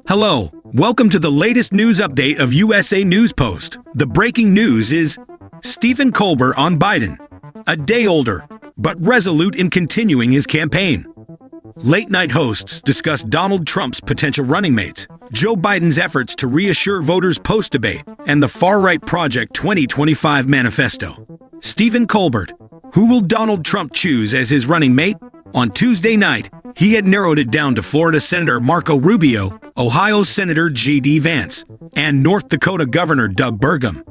Hello, welcome to the latest news update of USA News Post. The breaking news is Stephen Colbert on Biden, a day older, but resolute in continuing his campaign. Late-night hosts discuss Donald Trump's potential running mates, Joe Biden's efforts to reassure voters post-debate, and the far-right Project 2025 manifesto. Stephen Colbert, who will Donald Trump choose as his running mate? On Tuesday night, he had narrowed it down to Florida Senator Marco Rubio, Ohio Senator JD Vance, and North Dakota Governor Burgum.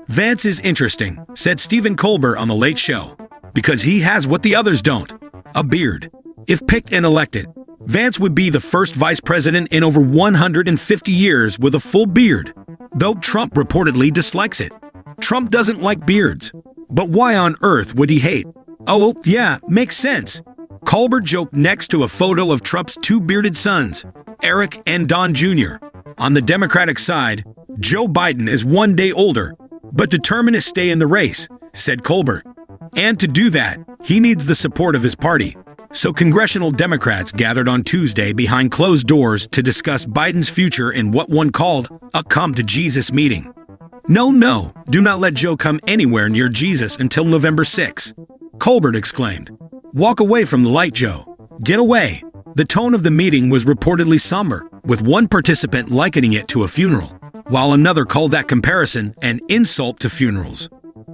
Vance is interesting, said Stephen Colbert on The Late Show, because he has what the others don't, a beard. If picked and elected, Vance would be the first vice president in over 150 years with a full beard, though Trump reportedly dislikes it. Trump doesn't like beards, but why on earth would he hate? Oh, yeah, makes sense. Colbert joked next to a photo of Trump's two bearded sons, Eric and Don Jr. On the Democratic side, Joe Biden is one day older, but determined to stay in the race, said Colbert. And to do that, he needs the support of his party. So congressional Democrats gathered on Tuesday behind closed doors to discuss Biden's future in what one called a come-to-Jesus meeting. No, do not let Joe come anywhere near Jesus until November 6, Colbert exclaimed. Walk away from the light, Joe. Get away. The tone of the meeting was reportedly somber, with one participant likening it to a funeral, while another called that comparison an insult to funerals.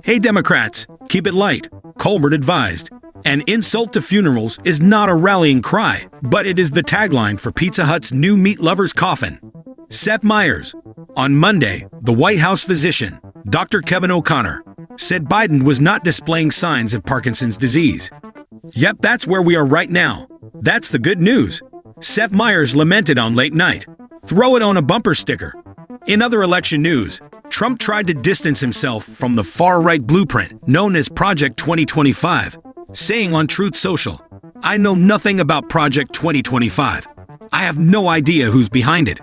Hey Democrats, keep it light, Colbert advised. An insult to funerals is not a rallying cry, but it is the tagline for Pizza Hut's new meat lover's coffin. Seth Meyers. On Monday, the White House physician, Dr. Kevin O'Connor, said Biden was not displaying signs of Parkinson's disease. Yep, that's where we are right now. That's the good news. Seth Meyers lamented on late night. Throw it on a bumper sticker. In other election news, Trump tried to distance himself from the far-right blueprint known as Project 2025, saying on Truth Social, "I know nothing about Project 2025. I have no idea who's behind it."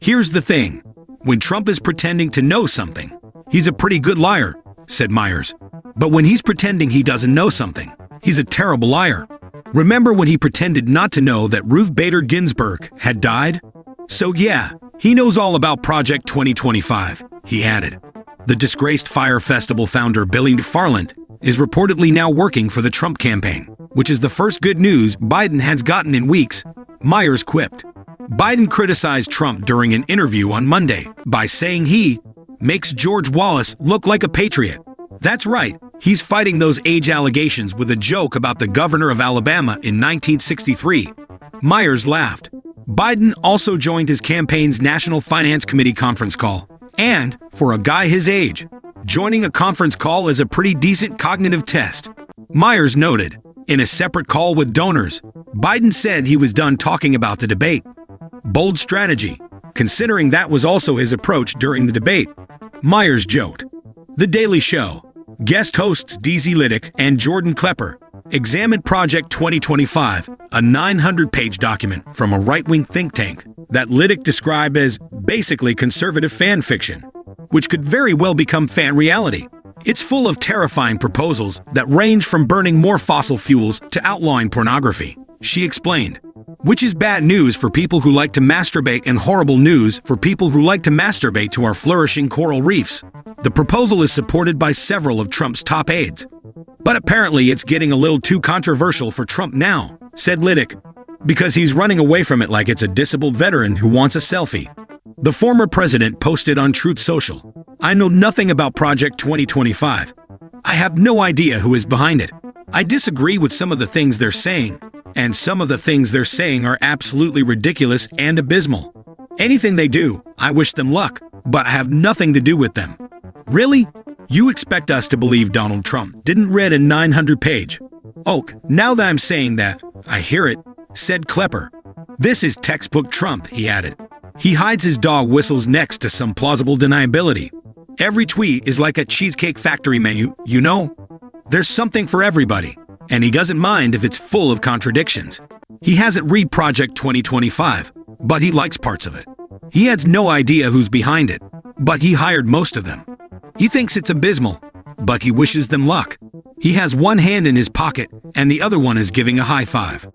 Here's the thing. When Trump is pretending to know something, he's a pretty good liar, said Meyers. But when he's pretending he doesn't know something, he's a terrible liar. Remember when he pretended not to know that Ruth Bader Ginsburg had died? So yeah, he knows all about Project 2025, he added. The disgraced Fyre Festival founder Billy McFarland is reportedly now working for the Trump campaign, which is the first good news Biden has gotten in weeks, Meyers quipped. Biden criticized Trump during an interview on Monday by saying he makes George Wallace look like a patriot. That's right, he's fighting those age allegations with a joke about the governor of Alabama in 1963. Meyers laughed. Biden also joined his campaign's National Finance Committee conference call, and, for a guy his age, joining a conference call is a pretty decent cognitive test. Meyers noted. In a separate call with donors, Biden said he was done talking about the debate. Bold strategy, considering that was also his approach during the debate, Meyers joked. The Daily Show. Guest hosts DZ Liddick and Jordan Klepper examined Project 2025, a 900-page document from a right-wing think tank that Liddick described as basically conservative fan fiction, which could very well become fan reality. It's full of terrifying proposals that range from burning more fossil fuels to outlawing pornography, she explained. Which is bad news for people who like to masturbate and horrible news for people who like to masturbate to our flourishing coral reefs. The proposal is supported by several of Trump's top aides. But apparently it's getting a little too controversial for Trump now, said Liddick, because he's running away from it like it's a disabled veteran who wants a selfie. The former president posted on Truth Social, "I know nothing about Project 2025. I have no idea who is behind it. I disagree with some of the things they're saying, and some of the things they're saying are absolutely ridiculous and abysmal. Anything they do, I wish them luck, but I have nothing to do with them." Really? You expect us to believe Donald Trump didn't read a 900-page? Oh, now that I'm saying that, I hear it, said Klepper. This is textbook Trump, he added. He hides his dog whistles next to some plausible deniability. Every tweet is like a Cheesecake Factory menu, you know? There's something for everybody, and he doesn't mind if it's full of contradictions. He hasn't read Project 2025, but he likes parts of it. He has no idea who's behind it, but he hired most of them. He thinks it's abysmal, but he wishes them luck. He has one hand in his pocket, and the other one is giving a high five.